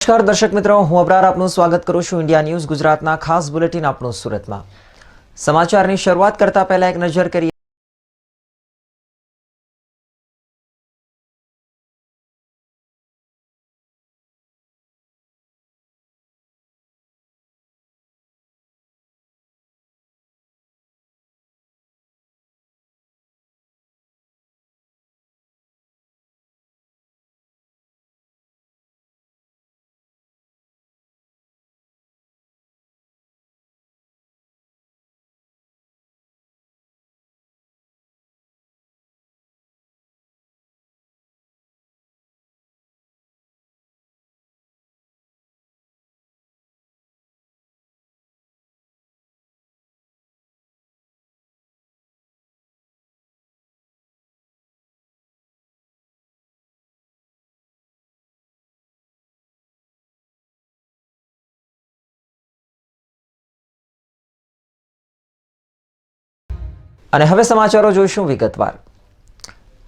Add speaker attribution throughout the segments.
Speaker 1: નમસ્કાર દર્શક મિત્રો, હું અબરાર આપનું સ્વાગત કરું છું ઇન્ડિયા ન્યૂઝ ગુજરાતના ખાસ બુલેટિન આપનું સુરતમાં. સમાચારની શરૂઆત કરતા પહેલા એક નજર કરીએ. અને હવે સમાચારો જોઈશું વિગતવાર.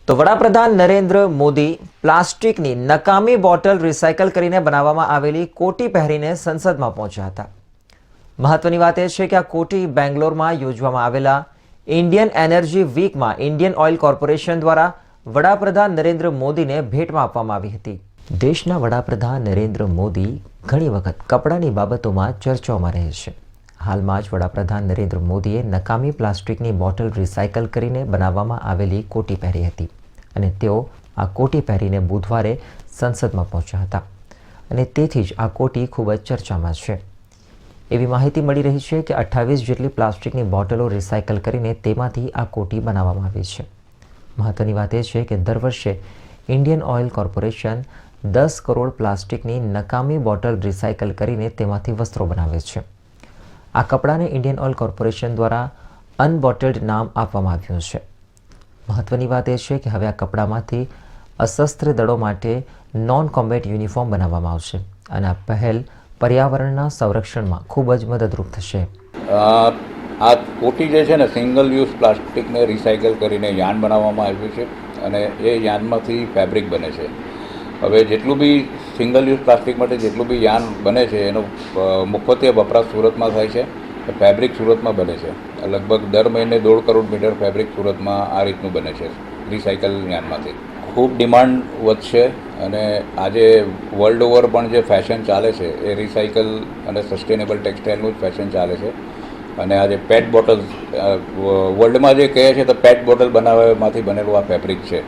Speaker 1: તો વડાપ્રધાન નરેન્દ્ર મોદી પ્લાસ્ટિકની નકામી બોટલ રિસાયકલ કરીને બનાવવામાં આવેલી કોટી પહેરીને સંસદમાં પહોંચ્યા હતા. મહત્વની વાત એ છે કે આ કોટી બેંગ્લોરમાં યોજવામાં આવેલા ઇન્ડિયન એનર્જી વીકમાં ઇન્ડિયન ઓઇલ કોર્પોરેશન દ્વારા વડાપ્રધાન નરેન્દ્ર મોદીને ભેટમાં આપવામાં આવી હતી. દેશના વડાપ્રધાન નરેન્દ્ર મોદી ઘણી વખત કપડાની બાબતોમાં ચર્ચાઓમાં રહે છે. હાલમાં જ વડાપ્રધાન નરેન્દ્ર મોદીએ નકામી પ્લાસ્ટિકની બોટલ રિસાયકલ કરીને બનાવવામાં આવેલી કોટી પહેરી હતી અને તેઓ આ કોટી પહેરીને બુધવારે સંસદમાં પહોંચ્યા હતા અને તેથી જ આ કોટી ખૂબ જ ચર્ચામાં છે. એવી માહિતી મળી રહી છે કે 28 જેટલી પ્લાસ્ટિકની બોટલો રિસાયકલ કરીને તેમાંથી આ કોટી બનાવવામાં આવી છે. મહત્વની વાત એ છે કે દર વર્ષે ઇન્ડિયન ઓઇલ કોર્પોરેશન 10 કરોડ પ્લાસ્ટિકની નકામી બોટલ રિસાયકલ કરીને તેમાંથી વસ્ત્રો બનાવે છે. આ કપડાને ઇન્ડિયન ઓઇલ કોર્પોરેશન દ્વારા અનબોટલ્ડ નામ આપવામાં આવ્યું છે. મહત્વની વાત એ છે કે હવે આ કપડામાંથી સશસ્ત્ર દળો માટે નોન કોમ્બેટ યુનિફોર્મ બનાવવામાં આવશે અને આ પહેલ પર્યાવરણના સંરક્ષણમાં ખૂબ જ મદદરૂપ થશે.
Speaker 2: આ કોટી જે છે ને સિંગલ યુઝ પ્લાસ્ટિકને રિસાયકલ કરીને યાન બનાવવામાં આવ્યું છે અને એ યાનમાંથી ફેબ્રિક બને છે. હવે જેટલું બી સિંગલ યુઝ પ્લાસ્ટિક માટે જેટલું બી યાન બને છે એનો મુખ્યત્વે વપરાશ સુરતમાં થાય છે. ફેબ્રિક સુરતમાં બને છે. લગભગ દર મહિને 1.5 કરોડ મીટર ફેબ્રિક સુરતમાં આ રીતનું બને છે રિસાયકલ યાનમાંથી. ખૂબ ડિમાન્ડ વધશે અને આજે વર્લ્ડ ઓવર પણ જે ફેશન ચાલે છે એ રિસાયકલ અને સસ્ટેનેબલ ટેક્સટાઇલનું જ ફેશન ચાલે છે. અને આજે પેટ બોટલ્સ વર્લ્ડમાં જે કહે છે તો પેટ બોટલ બનાવવામાંથી બનેલું આ ફેબ્રિક છે.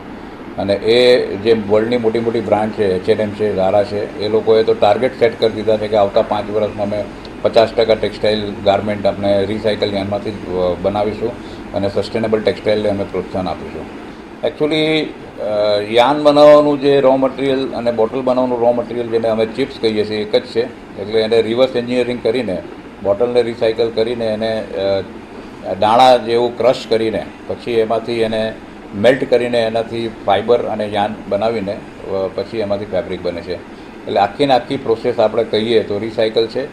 Speaker 2: અને એ જે વર્લ્ડની મોટી મોટી બ્રાન્ડ છે, H&M છે, ઝારા છે, એ લોકોએ તો ટાર્ગેટ સેટ કરી દીધા છે કે આવતા 5 વર્ષમાં અમે 50% ટેક્સટાઇલ ગાર્મેન્ટ આપણે રિસાયકલ યાનમાંથી જ બનાવીશું અને સસ્ટેનેબલ ટેક્સટાઇલને અમે પ્રોત્સાહન આપીશું. એકચ્યુઅલી યાન બનાવવાનું જે રો મટીરિયલ અને બોટલ બનાવવાનું રો મટીરિયલ જેને અમે ચિપ્સ કહીએ છીએ એક જ છે. એટલે એને રિવર્સ એન્જિનિયરિંગ કરીને બોટલને રિસાયકલ કરીને એને દાણા જેવું ક્રશ કરીને પછી એમાંથી એને મેલ્ટ કરીને એનાથી ફાઇબર અને યાન બનાવીને પછી એમાંથી ફેબ્રિક બને છે. એટલે આખી પ્રોસેસ આપણે કહીએ તો રિસાયકલ છે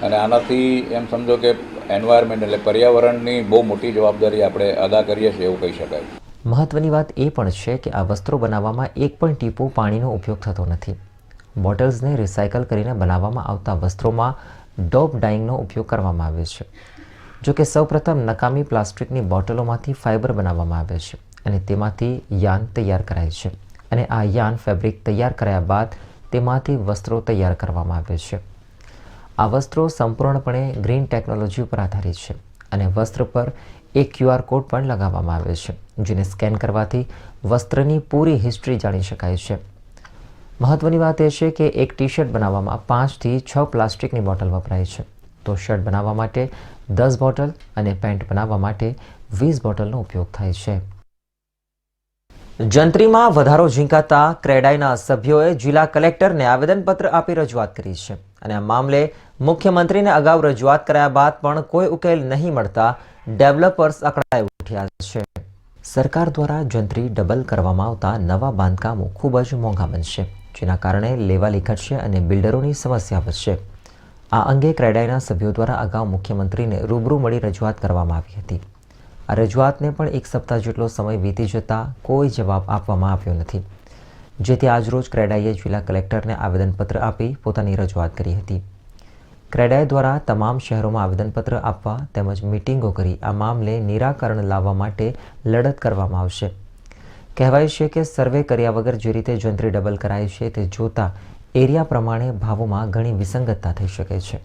Speaker 2: અને આનાથી એમ સમજો કે એન્વાયરમેન્ટ એટલે પર્યાવરણની બહુ મોટી જવાબદારી આપણે અદા કરીએ છીએ એવું કહી શકાય.
Speaker 1: મહત્વની વાત એ પણ છે કે આ વસ્ત્રો બનાવવામાં એક પણ ટીપું પાણીનો ઉપયોગ થતો નથી. બોટલ્સને રિસાયકલ કરીને બનાવવામાં આવતા વસ્ત્રોમાં ડોપ ડાઇંગનો ઉપયોગ કરવામાં આવે છે. જોકે સૌપ્રથમ નકામી પ્લાસ્ટિકની બોટલોમાંથી ફાઇબર બનાવવામાં આવે છે અને તેમાંથી યાન તૈયાર કરાય છે અને આ યાન ફેબ્રિક તૈયાર કર્યા બાદ તેમાંથી વસ્ત્રો તૈયાર કરવામાં આવે છે. આ વસ્ત્રો સંપૂર્ણપણે ગ્રીન ટેકનોલોજી ઉપર આધારિત છે અને વસ્ત્ર પર એક QR કોડ પણ લગાવવામાં આવે છે જેને સ્કેન કરવાથી વસ્ત્રની પૂરી હિસ્ટ્રી જાણી શકાય છે. મહત્વની વાત એ છે કે એક ટી-શર્ટ બનાવવામાં 5 થી 6 પ્લાસ્ટિકની બોટલ વપરાય છે, તો શર્ટ બનાવવા માટે 10 બોટલ અને પેન્ટ બનાવવા માટે 20 બોટલનો ઉપયોગ થાય છે. જંત્રીમાં વધારો ઝીંકાતા ક્રેડાઈના સભ્યોએ જિલ્લા કલેક્ટરને આવેદનપત્ર આપી રજૂઆત કરી છે અને આ મામલે મુખ્યમંત્રીને અગાઉ રજૂઆત કરાયા બાદ પણ કોઈ ઉકેલ નહીં મળતા ડેવલપર્સ અકળાઈ ઉઠ્યા છે. સરકાર દ્વારા જંત્રી ડબલ કરવામાં આવતા નવા બાંધકામો ખૂબ જ મોંઘા બનશે, જેના કારણે લેવાલી ઘટશે અને બિલ્ડરોની સમસ્યા વધશે. આ અંગે ક્રેડાઈના સભ્યો દ્વારા અગાઉ મુખ્યમંત્રીને રૂબરૂ મળી રજૂઆત કરવામાં આવી હતી. આ રજૂઆતને પણ 1 સપ્તાહ જેટલો સમય વીતી જતા કોઈ જવાબ આપવામાં આવ્યો નથી. જેથી આજરોજ ક્રેડાઈએ જિલ્લા કલેક્ટરને આવેદનપત્ર આપી પોતાની રજૂઆત કરી હતી. ક્રેડાઈ દ્વારા તમામ શહેરોમાં આવેદનપત્ર આપવા તેમજ મિટિંગો કરી આ મામલે નિરાકરણ લાવવા માટે લડત કરવામાં આવશે. કહેવાય છે કે સર્વે કર્યા વગર જે રીતે જંત્રી ડબલ કરાય છે તે જોતા એરિયા પ્રમાણે ભાવોમાં ઘણી વિસંગતતા થઈ શકે છે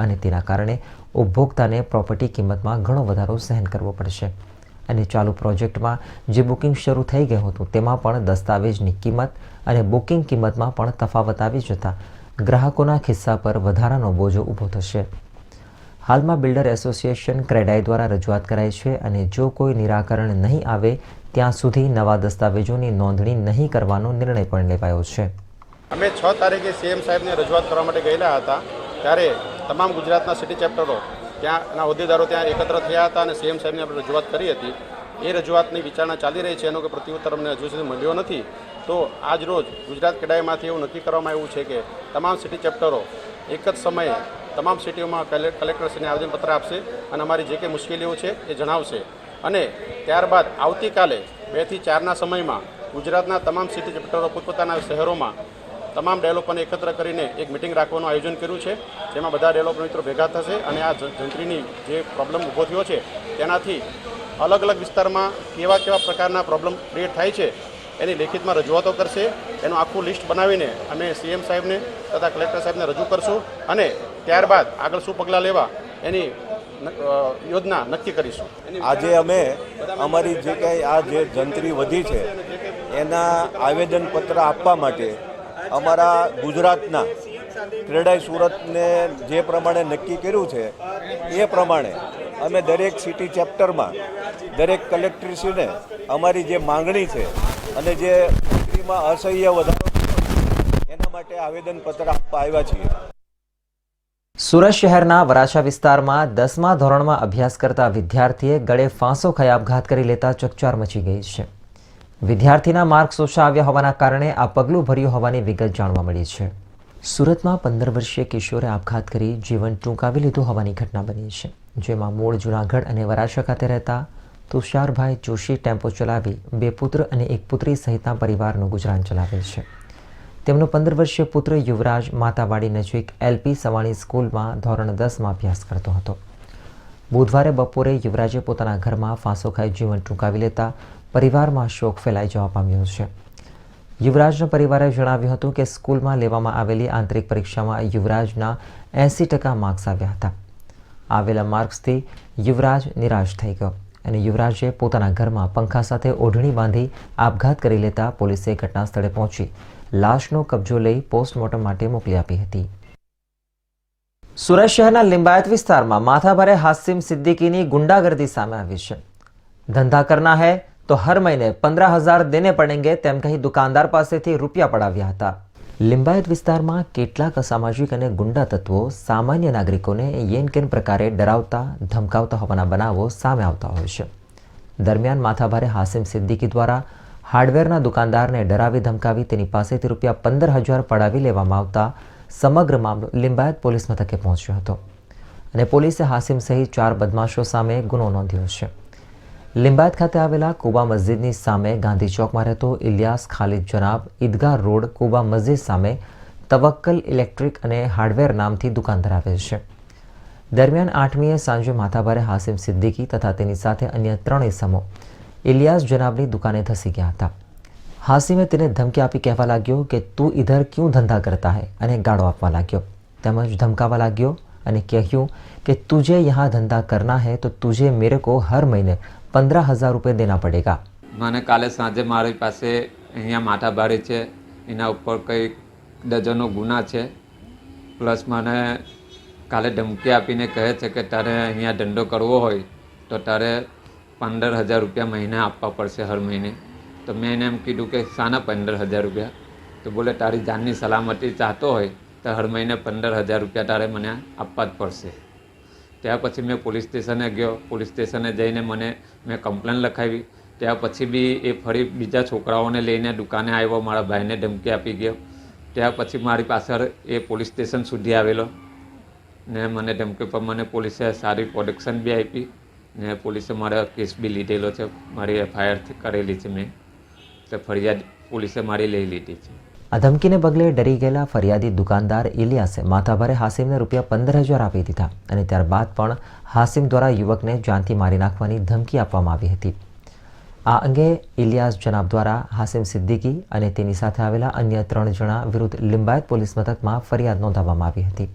Speaker 1: અને તેના કારણે ઉપભોક્તાને પ્રોપર્ટી કિંમતમાં ઘણો વધારો સહન કરવો પડશે. અને ચાલુ પ્રોજેક્ટમાં જે બુકિંગ શરૂ થઈ ગયું હતું તેમાં પણ દસ્તાવેજની કિંમત અને બુકિંગ કિંમતમાં પણ તફાવત આવી જતા ગ્રાહકોના ખિસ્સા પર વધારાનો બોજો ઊભો થશે. હાલમાં બિલ્ડર એસોસિએશન ક્રેડાઈ દ્વારા રજૂઆત કરાઈ છે અને જો કોઈ નિરાકરણ નહીં આવે ત્યાં સુધી નવા દસ્તાવેજોની નોંધણી નહીં કરવાનો નિર્ણય પણ લેવાયો છે.
Speaker 3: અમે 6 તારીખે સીએમ સાહેબને રજૂઆત કરવા માટે ગયેલા હતા ત્યારે તમામ ગુજરાતના સિટી ચેપ્ટરો ત્યાંના હોદ્દેદારો ત્યાં એકત્ર થયા હતા અને સીએમ સાહેબને આપણે રજૂઆત કરી હતી. એ રજૂઆતની વિચારણા ચાલી રહી છે. એનો કોઈ પ્રત્યુત્તર અમને હજુ સુધી મળ્યો નથી. તો આજ રોજ ગુજરાત ક્રેડાઈમાંથી એવું નક્કી કરવામાં આવ્યું છે કે તમામ સિટી ચેપ્ટરો એક જ સમયે તમામ સિટીઓમાં કલેક્ટરશ્રીને આવેદનપત્ર આપશે અને અમારી જે કંઈ મુશ્કેલીઓ છે એ જણાવશે. અને ત્યારબાદ આવતીકાલે 2 થી 4ના સમયમાં ગુજરાતના તમામ સિટી ચેપ્ટરો પોતપોતાના શહેરોમાં તમામ ડેવલપરને એકત્ર કરીને એક મિટિંગ રાખવાનું આયોજન કર્યું છે, જેમાં બધા ડેવલપર મિત્રો ભેગા થશે અને આ જંત્રીની જે પ્રોબ્લેમ ઊભો થયો છે તેનાથી અલગ અલગ વિસ્તારમાં કેવા પ્રકારના પ્રોબ્લેમ ક્રિએટ થાય છે એની લેખિતમાં રજૂઆતો કરશે. એનું આખું લિસ્ટ બનાવીને અમે સીએમ સાહેબને તથા કલેક્ટર સાહેબને રજૂ કરશું અને ત્યારબાદ આગળ શું પગલાં લેવા એની યોજના નક્કી કરીશું.
Speaker 4: આજે અમે અમારી જે કંઈ આ જે જંત્રી વધી છે એના આવેદનપત્ર આપવા માટે અમારા ગુજરાતના ક્રેડાઈ સુરતને જે પ્રમાણે નક્કી કર્યું છે એ પ્રમાણે અમે દરેક સિટી ચેપ્ટરમાં દરેક કલેક્ટરશ્રીને અમારી જે માંગણી છે અને જે જંત્રીમાં અસહ્ય વધારો એના માટે આવેદનપત્ર આપવા આવ્યા છીએ.
Speaker 1: સુરત શહેરના વરાછા વિસ્તારમાં 10મા ધોરણમાં અભ્યાસ કરતા વિદ્યાર્થીએ ગળે ફાંસો ખાઈ આપઘાત કરી લેતા ચકચાર મચી ગઈ છે. વિદ્યાર્થીના માર્ક્સ ઓછા આવ્યા હોવાના કારણે આ પગલું ભર્યું હોવાની વિગત જાણવા મળી છે. સુરતમાં 15 વર્ષીય કિશોરે આપઘાત કરી જીવન ટૂંકાવી લીધું હોવાની ઘટના બની છે, જેમાં મૂળ જૂનાગઢ અને વરાછા ખાતે રહેતા તુષારભાઈ જોશી ટેમ્પો ચલાવી 2 પુત્ર અને 1 પુત્રી સહિતના પરિવારનું ગુજરાન ચલાવે છે. તેમનો 15 વર્ષીય પુત્ર યુવરાજ માતાવાડી નજીક એલપી સવાણી સ્કૂલમાં ધોરણ 10માં અભ્યાસ કરતો હતો. બુધવારે બપોરે યુવરાજે પોતાના ઘરમાં ફાંસો ખાઈ જીવન ટૂંકાવી લેતા પરિવારમાં શોક ફેલાઈ જવા પામ્યો છે. યુવરાજના પરિવારે જણાવ્યું હતું કે સ્કૂલમાં લેવામાં આવેલી આંતરિક પરીક્ષામાં યુવરાજના 80% માર્ક્સ આવ્યા હતા. આવેલા માર્ક્સથી યુવરાજ નિરાશ થઈ ગયો અને યુવરાજે પોતાના ઘરમાં પંખા સાથે ઓઢણી બાંધી આપઘાત કરી લેતા પોલીસે ઘટના સ્થળે પહોંચી લાશનો કબજો લઈ પોસ્ટમોર્ટમ માટે મોકલી આપી હતી. સુરત શહેરના લિંબાયત વિસ્તારમાં માથાભારે હાસિમ સિદ્દીકીની ગુંડાગર્દી સામે આવી છે. ધંધા કરના હૈ તો હર મહિને 15,000 દેને પડેંગે તેમ કહી દુકાનદાર પાસેથી રૂપિયા પડાવ્યા હતા. લિંબાયત વિસ્તારમાં કેટલાક અસામાજિક અને ગુંડા તત્વો સામાન્ય નાગરિકોને યેનકેન પ્રકારે ડરાવતા ધમકાવતા હોવાના બનાવો સામે આવતા હોય છે. દરમિયાન માથાભારે હાસિમ સિદ્દીકી દ્વારા હાર્ડવેરના દુકાનદારને ડરાવી ધમકાવી તેની પાસેથી રૂપિયા 15,000 પડાવી લેવામાં આવતા સમગ્ર મામલો લિંબાયત પોલીસ મથકે પહોંચ્યો હતો અને પોલીસે હાસિમ સહિત 4 બદમાશો સામે ગુનો નોંધ્યો છે. લિંબાયત ખાતે આવેલા કુબા મસ્જિદની સામે ગાંધી ચોકમાં રહેતો ઇલિયાસ ખાલિદ જનાબ ઈદગાહ રોડ કુબા મસ્જિદ સામે તવક્કલ ઇલેક્ટ્રિક અને હાર્ડવેર નામથી દુકાન ધરાવે છે. દરમિયાન 8મીએ સાંજે માથાભારે હાસિમ સિદ્દીકી તથા તેની સાથે અન્ય 3 ઇસમો ઇલિયાસ જનાબની દુકાને ધસી ગયા હતા. હાસિમે તેને ધમકી આપી કહેવા લાગ્યો કે તું ઇધર ક્યું ધંધા કરતા હૈ અને ગાળો આપવા લાગ્યો. તેમજ ધમકાવા લાગ્યો અને કહ્યું કે તુજે યહાં ધંધા કરના હૈ તો તુજે મેરે કો હર મહિને 15,000 રૂપિયા દેના પડેગા.
Speaker 5: મને કાલે સાંજે મારી પાસે અહીંયા માથાભારે છે, એના ઉપર કંઈક ડઝનો ગુના છે, પ્લસ મને કાલે ધમકી આપીને કહે છે કે તારે અહીંયા ધંધો કરવો હોય તો તારે 15,000 રૂપિયા મહિને આપવા પડશે હર મહિને. તો મેં એને એમ કીધું કે શાના 15,000 રૂપિયા? તો બોલે તારી જાનની સલામતી ચાહતો હોય તો હર મહિને 15,000 રૂપિયા તારે મને આપવા જ પડશે. ત્યાર પછી મેં પોલીસ સ્ટેશને ગયો. પોલીસ સ્ટેશને જઈને મેં કમ્પ્લેન લખાવી. ત્યાર પછી બી એ ફરી બીજા છોકરાઓને લઈને દુકાને આવ્યો, મારા ભાઈને ધમકી આપી ગયો. ત્યાર પછી મારી પાછળ એ પોલીસ સ્ટેશન સુધી આવેલો ને મને ધમકી પર મને પોલીસે સારી પ્રોટેક્શન બી આપી ને પોલીસે મારો કેસ બી લીધેલો છે, મારી FIR કરેલી છે મેં. તો ફરિયાદ પોલીસે મારી લઈ લીધી છે.
Speaker 1: આ ધમકીને પગલે ડરી ગયેલા ફરિયાદી દુકાનદાર ઇલિયાસે માથાભારે હાસિમને રૂપિયા 15,000 આપી દીધા અને ત્યારબાદ પણ હાસિમ દ્વારા યુવકને જાનથી મારી નાખવાની ધમકી આપવામાં આવી હતી. આ અંગે ઇલિયાસ જનાબ દ્વારા હાસિમ સિદ્દીકી અને તેની સાથે આવેલા અન્ય 3 જણા વિરુદ્ધ લિંબાયત પોલીસ મથકમાં ફરિયાદ નોંધાવવામાં આવી હતી.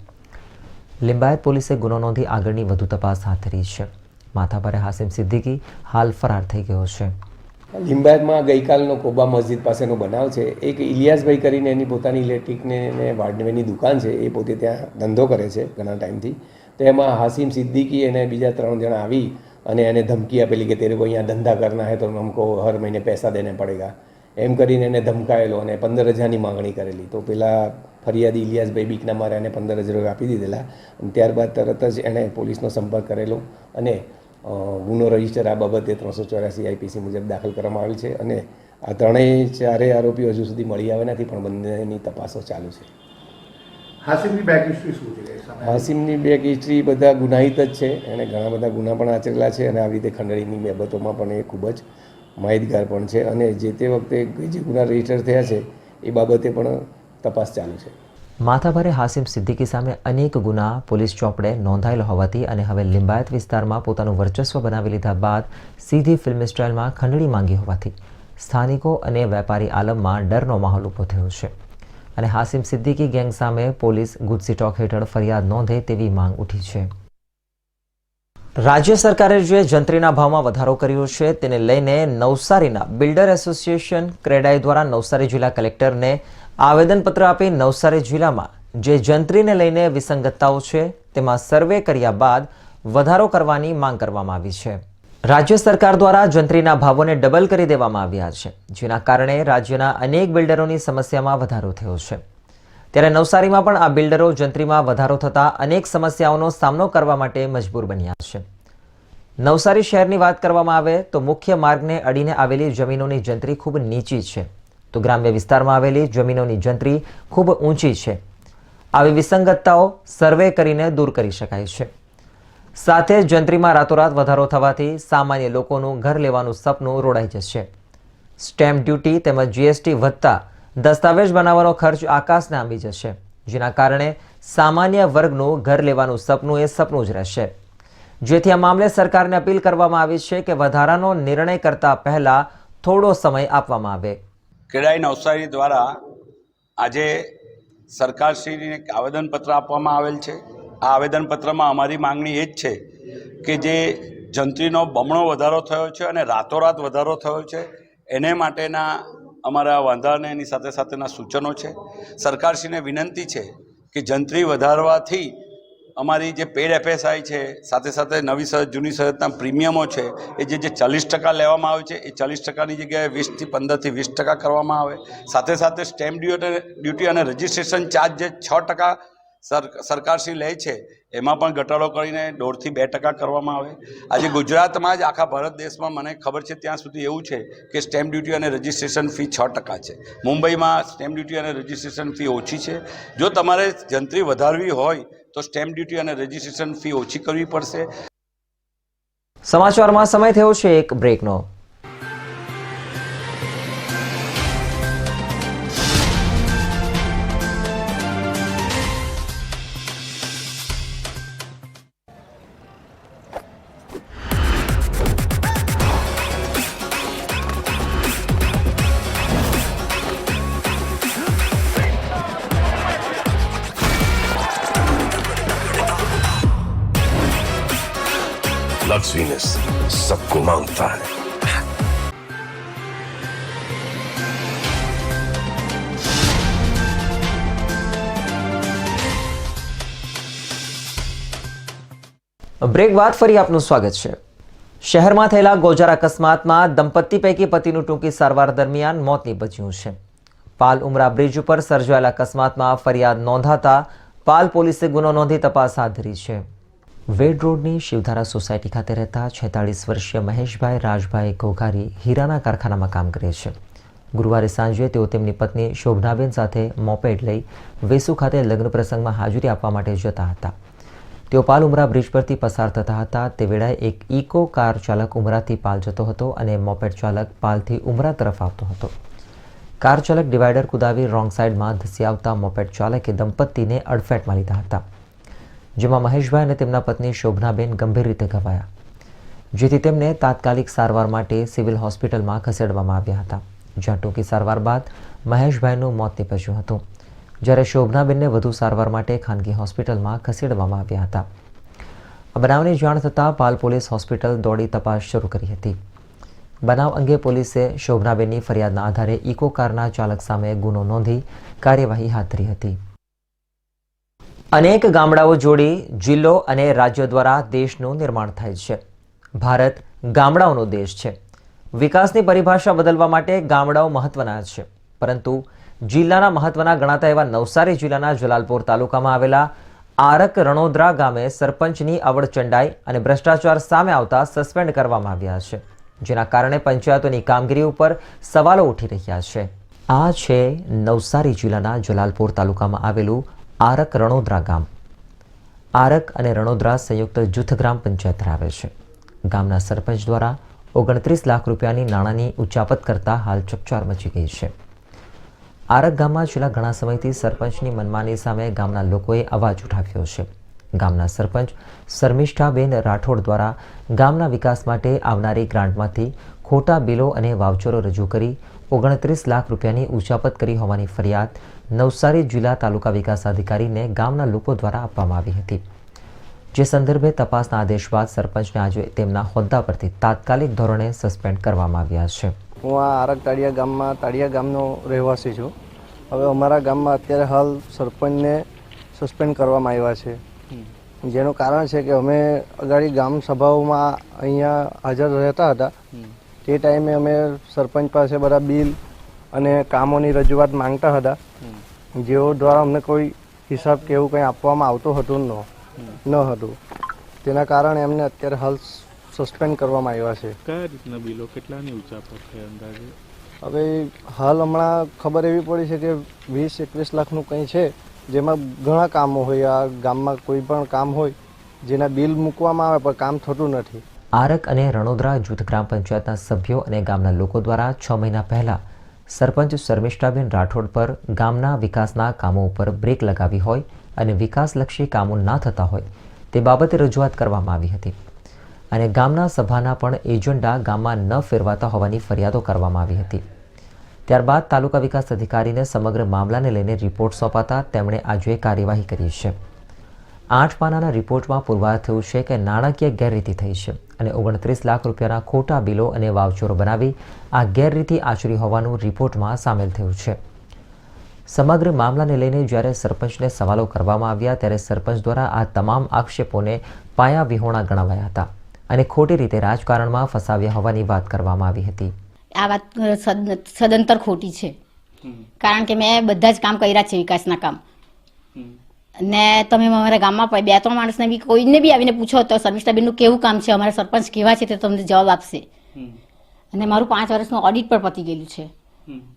Speaker 1: લિંબાયત પોલીસે ગુનો નોંધી આગળની વધુ તપાસ હાથ ધરી છે. માથાભારે હાસિમ સિદ્દીકી હાલ ફરાર થઈ ગયો છે.
Speaker 6: લિંબાયતમાં ગઈકાલનો કોબા મસ્જિદ પાસેનો બનાવ છે. એક ઇલિયાસભાઈ કરીને એની પોતાની ઇલેક્ટ્રિકને વાર્ડવેરની દુકાન છે, એ પોતે ત્યાં ધંધો કરે છે ઘણા ટાઈમથી. તો એમાં હાસિમ સિદ્દીકી અને બીજા 3 જણા આવી અને એને ધમકી આપેલી કે તેરે કો અહીંયા ધંધા કરના હે તો हमको હર મહિને પૈસા દેને પડેગા, એમ કરીને એને ધમકાયેલો અને 15,000ની માંગણી કરેલી. તો પેલા ફરિયાદી ઇલિયાસભાઈ બીકના મારે એને 15,000 આપી દીધેલા અને ત્યારબાદ તરત જ એણે પોલીસનો સંપર્ક કરેલો અને ગુનો રજીસ્ટર આ બાબતે 384 આઈપીસી મુજબ દાખલ કરવામાં આવેલ છે અને આ 3 આરોપીઓ હજુ સુધી મળી આવ્યા નથી, પણ બંનેની તપાસો ચાલુ છે.
Speaker 7: હાસિમની બેક હિસ્ટ્રી શું છે?
Speaker 6: હાસિમની બેક હિસ્ટ્રી બધા ગુનાહિત જ છે. એણે ઘણા બધા ગુના પણ આચરેલા છે અને આવી રીતે ખંડણીની બાબતોમાં પણ એ ખૂબ જ માહિતગાર પણ છે અને જે તે વખતે જે ગુના રજીસ્ટર થયા છે એ બાબતે પણ તપાસ ચાલુ છે.
Speaker 1: માથાભારે હાસિમ સિદ્દીકી સામે અનેક ગુના પોલીસ ચોપડે નોંધાયેલા હોવાથી અને હવે લિંબાયત વિસ્તારમાં પોતાનું વર્ચસ્વ બનાવી લીધા બાદ સીધી ફિલ્મ સ્ટાઇલમાં ખંડણી માંગી હોવાથી સ્થાનિકો અને વેપારી આલમમાં ડરનો માહોલ ઊભો થયો છે અને હાસિમ સિદ્દીકી ગેંગ સામે પોલીસ ગુજસી ટોક હેઠળ ફરિયાદ નોંધે તેવી માંગ ઉઠી છે. રાજ્ય સરકારે જે જંત્રીના ભાવમાં વધારો કર્યો છે તેને લઈને નવસારીના બિલ્ડર એસોસિએશન ક્રેડાઈ દ્વારા નવસારી જિલ્લા કલેક્ટરને આવેદનપત્ર આપી નવસારી જિલ્લામાં જે જંત્રીને લઈને વિસંગતતાઓ છે તેમાં સર્વે કર્યા બાદ વધારો કરવાની માંગ કરવામાં આવી છે. રાજ્ય સરકાર દ્વારા જંત્રીના ભાવોને ડબલ કરી દેવામાં આવ્યા છે, જેના કારણે રાજ્યના અનેક બિલ્ડરોની સમસ્યામાં વધારો થયો છે. ત્યારે નવસારીમાં પણ આ બિલ્ડરો જંત્રીમાં વધારો થતાં અનેક સમસ્યાઓનો સામનો કરવા માટે મજબૂર બન્યા છે. નવસારી શહેરની વાત કરવામાં આવે તો મુખ્ય માર્ગને અડીને આવેલી જમીનોની જંત્રી ખૂબ નીચી છે, તો ગ્રામ્ય વિસ્તારમાં આવેલી જમીનોની જંત્રી ખૂબ ઊંચી છે. આવી વિસંગતતાઓ સર્વે કરીને દૂર કરી શકાય છે. સાથે જ જંત્રીમાં રાતોરાત વધારો થવાથી સામાન્ય લોકોનું ઘર લેવાનું સપનું રોડાઈ જશે. સ્ટેમ્પ ડ્યુટી તેમજ જીએસટી વધતા દસ્તાવેજ બનાવવાનો ખર્ચ આકાશને આંબી જશે, જેના કારણે સામાન્ય વર્ગનું ઘર લેવાનું સપનું એ સપનું જ રહેશે. જેથી આ મામલે સરકારને અપીલ કરવામાં આવી છે કે વધારાનો નિર્ણય કરતા પહેલા થોડો સમય આપવામાં આવે.
Speaker 8: ક્રેડાઈ નવસારી દ્વારા આજે સરકારશ્રીને એક આવેદનપત્ર આપવામાં આવેલ છે. આ આવેદનપત્રમાં અમારી માંગણી એ જ છે કે જે જંત્રીનો બમણો વધારો થયો છે અને રાતોરાત વધારો થયો છે એને માટેના અમારા વાંધા અને એની સાથે સાથેના સૂચનો છે. સરકારશ્રીને વિનંતી છે કે જંત્રી વધારવાથી અમારી જે પેડ એફએસઆઈ છે, સાથે સાથે નવી સહજ જૂની સહજના પ્રીમિયમો છે એ જે 40% લેવામાં આવે છે એ 40%ની જગ્યાએ 20 થી 20% કરવામાં આવે. સાથે સાથે સ્ટેમ્પ ડ્યુટી અને રજિસ્ટ્રેશન ચાર્જ જે 6% સરકારશ્રી લે છે એમાં પણ ઘટાડો કરીને 1.5 થી 2% કરવામાં આવે. આજે ગુજરાતમાં જ આખા ભારત દેશમાં મને ખબર છે ત્યાં સુધી એવું છે કે સ્ટેમ્પ ડ્યુટી અને રજિસ્ટ્રેશન ફી 6% છે. મુંબઈમાં સ્ટેમ્પ ડ્યુટી અને રજિસ્ટ્રેશન ફી ઓછી છે. જો તમારે જંત્રી વધારવી હોય તો સ્ટેમ્પ ડ્યુટી અને રજિસ્ટ્રેશન ફી ઓછી કરવી પડશે.
Speaker 1: સમાચારમાં સમય થયો છે એક બ્રેકનો.
Speaker 9: Lux Venus सबको मांगता है.
Speaker 1: બ્રેક બાદ ફરી આપનું સ્વાગત છે. શહેરમાં થયેલા ગોજારા અકસ્માતમાં દંપતી પૈકી પતિનું ટૂંકી સારવાર દરમિયાન મોત નીપજ્યું છે. પાલ ઉમરા બ્રિજ ઉપર સર્જાયેલા અકસ્માતમાં ફરિયાદ નોંધાતા પાલ પોલીસે ગુનો નોંધી તપાસ હાથ ધરી છે. વેડ રોડની શિવધારા સોસાયટી ખાતે રહેતા 46 વર્ષીય મહેશભાઈ રાજભાઈ ઘોઘારી હીરાના કારખાનામાં કામ કરે છે. ગુરુવારે સાંજે તેઓ તેમની પત્ની શોભનાબેન સાથે મોપેડ લઈ વેસુ ખાતે લગ્ન પ્રસંગમાં હાજરી આપવા માટે જતા હતા. તેઓ પાલ ઉમરા બ્રિજ પરથી પસાર થતા હતા તે વેળાએ એક ઇકો કાર ચાલક ઉમરાથી પાલ જતો હતો અને મોપેડ ચાલક પાલથી ઉમરા તરફ આવતો હતો. કાર ચાલક ડિવાઈડર કુદાવી રોંગ સાઈડમાં ધસી આવતા મોપેડ ચાલકે દંપતીને અડફેટમાં લીધા હતા, જેમાં મહેશભાઈ અને તેમના પત્ની શોભનાબેન ગંભીર રીતે ઘવાયા, જેથી તેમને તાત્કાલિક સારવાર માટે સિવિલ હોસ્પિટલમાં ખસેડવામાં આવ્યા હતા, જ્યાં ટૂંકી સારવાર બાદ મહેશભાઈનું મોત નીપજ્યું હતું, જ્યારે શોભનાબેનને વધુ સારવાર માટે ખાનગી હોસ્પિટલમાં ખસેડવામાં આવ્યા હતા. આ બનાવની જાણ થતાં પાલ પોલીસ હોસ્પિટલ દોડી તપાસ શરૂ કરી હતી. બનાવ અંગે પોલીસે શોભનાબેનની ફરિયાદના આધારે ઇકો કારના ચાલક સામે ગુનો નોંધી કાર્યવાહી હાથ ધરી હતી. અનેક ગામડાઓ જોડી જિલ્લો અને રાજ્યો દ્વારા દેશનું નિર્માણ થાય છે. ભારત ગામડાઓનો દેશ છે. વિકાસની પરિભાષા બદલવા માટે ગામડાઓ મહત્વના છે, પરંતુ જિલ્લાના મહત્વના ગણાતા એવા નવસારી જિલ્લાના જલાલપોર તાલુકામાં આવેલા આરક રણોદરા ગામે સરપંચની અવળચંડાઈ અને ભ્રષ્ટાચાર સામે આવતા સસ્પેન્ડ કરવામાં આવ્યા છે, જેના કારણે પંચાયતોની કામગીરી ઉપર સવાલો ઉઠી રહ્યા છે. આ છે નવસારી જિલ્લાના જલાલપોર તાલુકામાં આવેલું આરક રણોદરા ગામ. આરક અને રણોદરા સંયુક્ત જૂથ ગ્રામ પંચાયત ધરાવે છે. ગામના સરપંચ દ્વારા 29 લાખ રૂપિયાની નાણાંની ઉચાપત કરતા હાલ ચકચાર મચી ગઈ છે. આરક ગામમાં છેલ્લા ઘણા સમયથી સરપંચની મનમાની સામે ગામના લોકોએ અવાજ ઉઠાવ્યો છે. ગામના સરપંચ શર્મિષ્ઠાબેન રાઠોડ દ્વારા ગામના વિકાસ માટે આવનારી ગ્રાન્ટમાંથી ખોટા બિલો અને વાઉચરો રજૂ કરી 29 લાખ રૂપિયાની ઉચાપત કરી હોવાની ફરિયાદ નવસારી જિલ્લા તાલુકા વિકાસ અધિકારીને ગામના લોકો દ્વારા આપવામાં આવી હતી, જે સંદર્ભે તપાસના આદેશ બાદ સરપંચને આજે તેમના હોદ્દા પરથી તાત્કાલિક ધોરણે સસ્પેન્ડ કરવામાં આવ્યા છે.
Speaker 10: હું આ આરક તાળિયા ગામનો રહેવાસી છું. હવે અમારા ગામમાં અત્યારે હાલ સરપંચને સસ્પેન્ડ કરવામાં આવ્યા છે, જેનું કારણ છે કે અમે અગાડી ગામ સભાઓમાં અહીંયા હાજર રહેતા હતા. તે ટાઈમે અમે સરપંચ પાસે બધા બિલ અને કામોની રજૂઆત માંગતા હતા, જેઓ દ્વારા અમને કોઈ હિસાબ કે એવું કંઈ આપવામાં આવતું હતું ન હતું. તેના કારણે અમને અત્યારે હાલ સસ્પેન્ડ કરવામાં આવ્યા છે.
Speaker 11: કયા રીતના બિલો, કેટલાની ઉચાપત છે અંદાજે?
Speaker 10: હવે હાલ હમણાં ખબર એવી પડી છે કે 20-21 લાખનું કંઈ છે, જેમાં ઘણા કામો હોય. આ ગામમાં કોઈ પણ કામ હોય જેના બિલ મૂકવામાં આવે પણ કામ થતું નથી.
Speaker 1: આરક અને રણોદરા જૂથ ગ્રામ પંચાયતના સભ્યો અને ગામના લોકો દ્વારા 6 મહિના પહેલા સરપંચ શર્મિષ્ઠાબેન રાઠોડ પર ગામના વિકાસના કામો ઉપર બ્રેક લગાવી હોય અને વિકાસલક્ષી કામો ના થતા હોય તે બાબતે રજૂઆત કરવામાં આવી હતી, અને ગામના સભાના પણ એજન્ડા ગામમાં ન ફેરવાતા હોવાની ફરિયાદો કરવામાં આવી હતી. ત્યારબાદ તાલુકા વિકાસ અધિકારીને સમગ્ર મામલાને લઈને રિપોર્ટ સોંપાતા તેમણે આજે કાર્યવાહી કરી છે. 8 પાનાના રિપોર્ટમાં પુરવાર થયું છે કે નાણાકીય ગેરરીતિ થઈ છે અને 29 લાખ રૂપિયાના ખોટા બિલો અને વાઉચરો બનાવી આ ગેરરીતિ આચરી હોવાનું રિપોર્ટમાં સામેલ થયું છે. સમગ્ર મામલાને લઈને જ્યારે સરપંચને સવાલો કરવામાં આવ્યા ત્યારે સરપંચ દ્વારા આ તમામ આક્ષેપોને પાયા વિહોણા ગણાવાયા હતા અને ખોટી રીતે રાજકારણમાં ફસાવ્યા હોવાની વાત કરવામાં આવી હતી.
Speaker 12: આ વાત સદંતર ખોટી છે, કારણ કે મેં બધા જ કામ કર્યા છે, વિકાસના કામ. ને તમે અમારા ગામમાં 2-3 માણસને બી કોઈને બી આવીને પૂછો તો શર્મિષ્ઠાબેનનું કેવું કામ છે, અમારા સરપંચ કેવા છે તે તમને જવાબ આપશે. અને મારું 5 વર્ષનું ઓડિટ પણ પતી ગયેલું છે.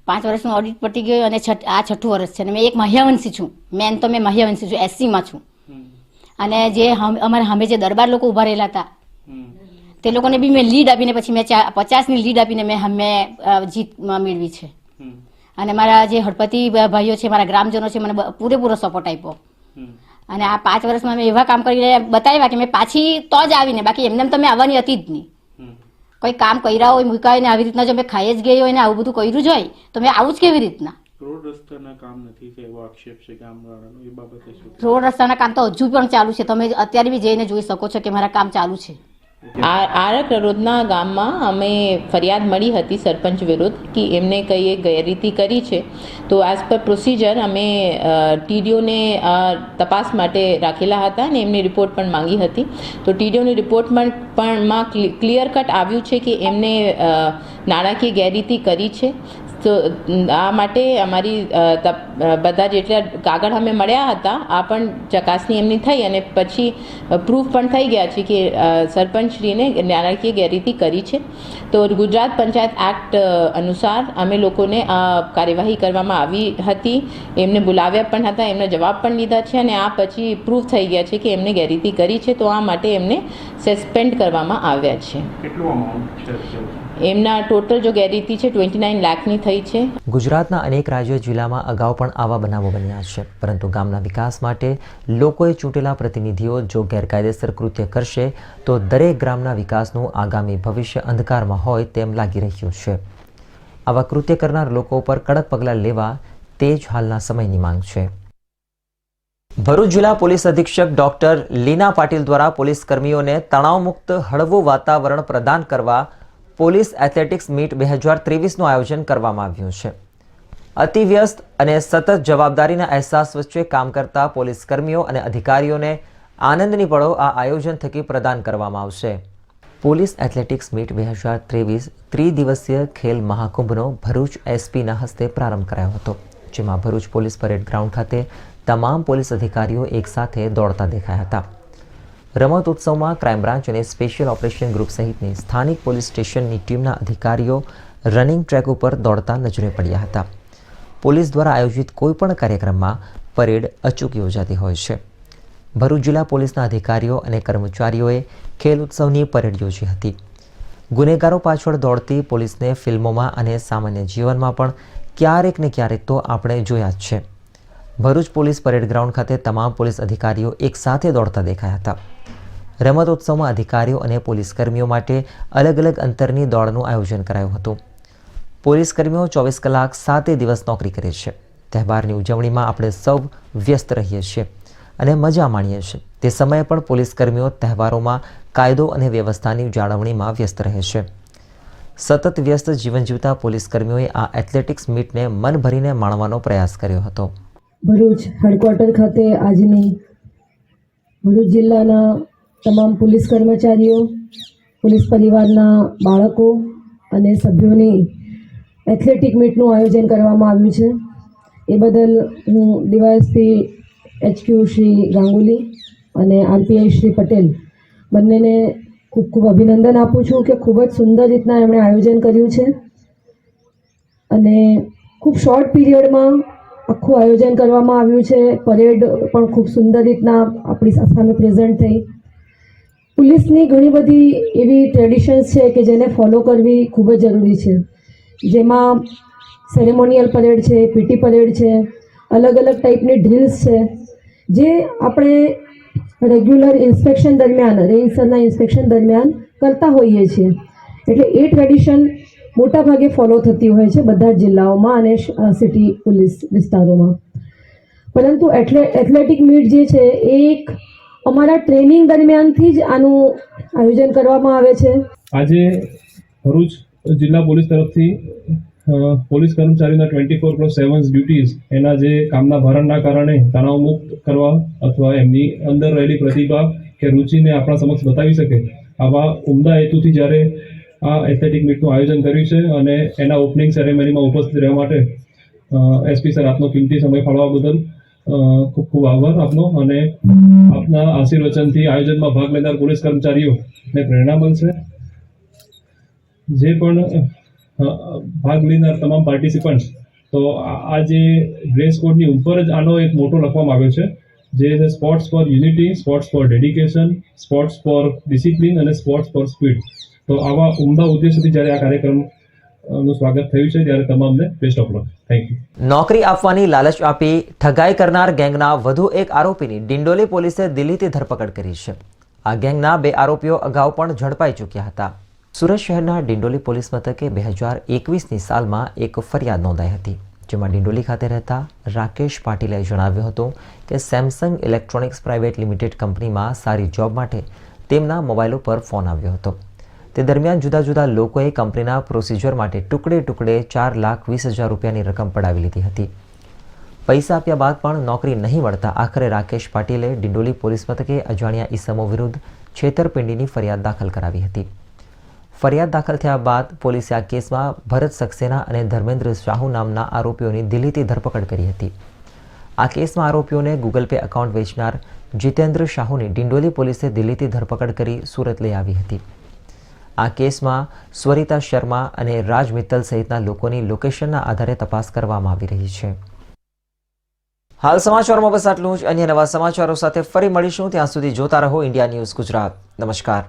Speaker 12: 5 વર્ષનું ઓડિટ પતી ગયું અને આ 6ઠું વર્ષ છે. અને મેં એક મહ્યાવંશી છું. મેન તો મેં મહ્યાવંશી છું, SC માં છું. અને જે અમારા સામે જે દરબાર લોકો ઉભા રહેલા હતા તે લોકોને બી મેં લીડ આપીને પછી મેં 50ની લીડ આપીને મેં જીત મેળવી છે. અને મારા જે હળપતિ ભાઈઓ છે, મારા ગ્રામજનો છે, મને પૂરેપૂરો સપોર્ટ આપ્યો. અને આ 5 વર્ષમાં મેં એવા કામ કરીને બતાવ્યા કે મેં પાછી તો જ આવીને, બાકી એમને તમે આવવાની હતી જ નહીં. કોઈ કામ કર્યા હોય મૂક્યા હોય ને આવી રીતના જો મેં ખાઈ જ ગઈ હોય ને આવું બધું કર્યું જ હોય તો મેં આવું જ કેવી રીતના?
Speaker 11: રોડ રસ્તાના કામ નથી છે એવો આક્ષેપ છે ગામવાળાનો, એ બાબતે શું?
Speaker 12: રોડ રસ્તાના કામ તો હજુ પણ ચાલુ છે. તમે અત્યારે બી જઈને જોઈ શકો છો કે મારા કામ ચાલુ છે.
Speaker 13: આરક રણોદરા ગામમાં અમે ફરિયાદ મળી હતી સરપંચ વિરુદ્ધ કે એમને કંઈ એક ગેરરીતિ કરી છે. તો એઝ પર પ્રોસિજર અમે TDOને તપાસ માટે રાખેલા હતા અને એમની રિપોર્ટ પણ માંગી હતી. તો TDOની રિપોર્ટમાં ક્લિયર કટ આવ્યું છે કે એમને નાણાકીય ગેરરીતિ કરી છે. તો આ માટે અમારી બધા જેટલા કાગળ અમે મળ્યા હતા આ પણ ચકાસણી એમની થઈ અને પછી પ્રૂફ પણ થઈ ગયા છે કે સરપંચશ્રીને નાણાકીય ગેરરીતિ કરી છે. તો ગુજરાત પંચાયત એક્ટ અનુસાર અમે લોકોને આ કાર્યવાહી કરવામાં આવી હતી. એમને બોલાવ્યા પણ હતા, એમના જવાબ પણ લીધા છે અને આ પછી પ્રૂફ થઈ ગયા છે કે એમને ગેરરીતિ કરી છે. તો આ માટે એમને સસ્પેન્ડ કરવામાં આવ્યા છે.
Speaker 11: કેટલું અમાઉન્ટ છે?
Speaker 13: એમના ટોટલ જો ગેરરીતિ છે 29 લાખની થઈ છે.
Speaker 1: ગુજરાતના અનેક રાજ્યો જિલ્લામાં અગાઉ પણ આવા બનાવો બન્યા છે, પરંતુ ગામના વિકાસ માટે લોકોએ ચૂંટેલા પ્રતિનિધિઓ જો ગેરકાયદેસર કૃત્ય કરશે તો દરેક ગ્રામના વિકાસનું આગામી ભવિષ્ય અંધકારમાં હોય તેમ લાગી રહ્યું છે. આવા કૃત્ય કરનાર લોકો પર કડક પગલાં લેવા તે જ હાલના સમયની માંગ છે. ભરૂચ જિલ્લા પોલીસ અધિક્ષક ડોક્ટર લીના પાટીલ દ્વારા પોલીસ કર્મીઓને તણાવમુક્ત હળવું વાતાવરણ પ્રદાન કરવા પોલીસ એથ્લેટિક્સ મીટ 2023નું આયોજન કરવામાં આવ્યું છે. અતિવ્યસ્ત અને સતત જવાબદારીના અહેસાસ વચ્ચે કામ કરતા પોલીસ કર્મીઓ અને અધિકારીઓને આનંદની પળો આ આયોજન થકી પ્રદાન કરવામાં આવશે. પોલીસ એથ્લેટિક્સ મીટ 2023 ત્રિદિવસીય ખેલ મહાકુંભનો ભરૂચ એસપીના હસ્તે પ્રારંભ કરાયો હતો, જેમાં ભરૂચ પોલીસ પરેડ ગ્રાઉન્ડ ખાતે તમામ પોલીસ અધિકારીઓ એકસાથે દોડતા દેખાયા હતા. રમત ઉત્સવમાં ક્રાઇમ બ્રાન્ચ અને સ્પેશિયલ ઓપરેશન ગ્રુપ સહિતની સ્થાનિક પોલીસ સ્ટેશનની ટીમના અધિકારીઓ રનિંગ ટ્રેક ઉપર દોડતા નજરે પડ્યા હતા. પોલીસ દ્વારા આયોજિત કોઈપણ કાર્યક્રમમાં પરેડ અચૂક યોજાતી હોય છે. ભરૂચ જિલ્લા પોલીસના અધિકારીઓ અને કર્મચારીઓએ ખેલ ઉત્સવની પરેડ યોજી હતી. ગુનેગારો પાછળ દોડતી પોલીસને ફિલ્મોમાં અને સામાન્ય જીવનમાં પણ ક્યારેક ને ક્યારેક તો આપણે જોયા જ છે. ભરૂચ પોલીસ પરેડ ગ્રાઉન્ડ ખાતે તમામ પોલીસ અધિકારીઓ એકસાથે દોડતા દેખાયા હતા. રમત ઉત્સવમાં અધિકારીઓ અને પોલીસ કર્મીઓ માટે અલગ અલગ અંતરની દોડનું આયોજન કરાયું હતું. પોલીસ કર્મીઓ 24 કલાક 7 દિવસ નોકરી કરે છે. તહેવારની ઉજવણીમાં આપણે સૌ વ્યસ્ત રહીએ છીએ અને મજા માણીએ છીએ. તે સમયે પણ પોલીસ કર્મીઓ તહેવારોમાં કાયદો અને વ્યવસ્થાની જાળવણીમાં વ્યસ્ત રહે છે. સતત વ્યસ્ત જીવન જીવતા પોલીસ કર્મીઓએ આ એથ્લેટિક્સ મીટને મન ભરીને માણવાનો પ્રયાસ કર્યો હતો.
Speaker 14: ભરૂચ હેડક્વાર્ટર ખાતે આજની ભરૂચ જિલ્લાના તમામ પોલીસ કર્મચારીઓ, પોલીસ પરિવારના બાળકો અને સભ્યોની એથ્લેટિક મીટનું આયોજન કરવામાં આવ્યું છે. એ બદલ હું ડીવાયએસપી HQ શ્રી ગાંગુલી અને RPI શ્રી પટેલ બંનેને ખૂબ ખૂબ અભિનંદન આપું છું કે ખૂબ જ સુંદર રીતના એમણે આયોજન કર્યું છે અને ખૂબ શોર્ટ પીરિયડમાં આખું આયોજન કરવામાં આવ્યું છે. પરેડ પણ ખૂબ સુંદર રીતના આપણી સામે પ્રેઝન્ટ થઈ. પોલીસની ઘણી બધી એવી ટ્રેડિશન્સ છે કે જેને ફોલો કરવી ખૂબ જ જરૂરી છે, જેમાં સેરેમોનિયલ પરેડ છે, PT પરેડ છે, અલગ અલગ ટાઈપની ડ્રિલ્સ છે, જે આપણે રેગ્યુલર ઇન્સ્પેક્શન દરમિયાન રેન્જસરના ઇન્સ્પેક્શન દરમિયાન કરતા હોઈએ છીએ. એટલે એ ટ્રેડિશન મોટાભાગે ફોલો થતી હોય છે બધા જ જિલ્લાઓમાં અને સિટી પોલીસ વિસ્તારોમાં. પરંતુ એથ્લેટિક મીટ જે છે એ એક અમારા ટ્રેનિંગ દરમિયાનથી જ આનું આયોજન કરવામાં આવે છે.
Speaker 15: આજે ભરૂચ જિલ્લા પોલીસ તરફથી પોલીસ કર્મચારીના 24/7 ડ્યુટીઝ એના જે કામના ભારણના કારણે તણાવમુક્ત કરવા અથવા એમની અંદર રહેલી પ્રતિભા કે રુચિને આપણા સમક્ષ બતાવી શકે આવા ઉમદા હેતુથી જ્યારે આ એથ્લેટિક મીટનું આયોજન કર્યું છે અને એના ઓપનિંગ સેરેમનીમાં ઉપસ્થિત રહેવા માટે એસપી સર આપનો કિંમતી સમય ફાળવવા બદલ ખૂબ ખૂબ આભાર આપનો. અને આપના આશીર્વચનથી આયોજનમાં ભાગ લેનાર પોલીસ કર્મચારીઓને પ્રેરણા મળશે. જે પણ ભાગ લેનાર તમામ પાર્ટિસિપન્ટ્સ, તો આ જે ડ્રેસ કોડની ઉપર જ આનો એક મોટો લખવામાં આવ્યો છે, જે છે sports for unity, sports for dedication, sports for discipline અને સ્પોર્ટ્સ ફોર સ્પીડ. તો આવા ઉમદા ઉદ્દેશોથી જ્યારે આ કાર્યક્રમનું સ્વાગત થયું છે ત્યારે તમામને best of luck. Thank you.
Speaker 1: નોકરી આપવાની લાલચ આપી ઠગાઈ કરનાર ગેંગના વધુ એક આરોપીની ડિંડોલી પોલીસે દિલ્હીથી ધરપકડ કરી છે. આ ગેંગના 2 આરોપીઓ અગાઉ પણ ઝડપાઈ ચૂક્યા હતા. સુરત શહેરના ડિંડોલી પોલીસ મથકે 2021ની સાલમાં એક ફરિયાદ નોંધાઈ હતી, જેમાં ડિંડોલી ખાતે રહેતા રાકેશ પાટીલે જણાવ્યું હતું કે સેમસંગ ઇલેક્ટ્રોનિક્સ પ્રાઇવેટ લિમિટેડ કંપનીમાં સારી જોબ માટે તેમના મોબાઈલ ઉપર ફોન આવ્યો હતો. તે દરમિયાન જુદા જુદા લોકોએ કંપનીના પ્રોસિજર માટે ટુકડે ટુકડે 4,20,000 રૂપિયાની રકમ પડાવી લીધી હતી. પૈસા આપ્યા બાદ પણ નોકરી નહીં મળતા આખરે રાકેશ પાટીલે ડિંડોલી પોલીસ મથકે અજાણ્યા ઈસમો વિરુદ્ધ છેતરપિંડીની ફરિયાદ દાખલ કરાવી હતી. ફરિયાદ દાખલ થયા બાદ પોલીસે આ કેસમાં ભરત સક્સેના અને ધર્મેન્દ્ર શાહુ નામના આરોપીઓની દિલ્હીથી ધરપકડ કરી હતી. આ કેસમાં આરોપીઓને ગૂગલ પે એકાઉન્ટ વેચનાર જીતેન્દ્ર શાહુની ડિંડોલી પોલીસે દિલ્હીથી ધરપકડ કરી સુરત લઈ આવી હતી. આ કેસમાં સ્વરિતા શર્મા અને રાજ મિત્તલ સહિતના લોકોની લોકેશનના આધારે તપાસ કરવામાં આવી રહી છે. હાલ સમાચારોમાં બસ આટલું જ. અન્ય નવા સમાચારો સાથે ફરી મળીશું. ત્યાં સુધી જોતા રહો ઇન્ડિયા ન્યૂઝ ગુજરાત. નમસ્કાર.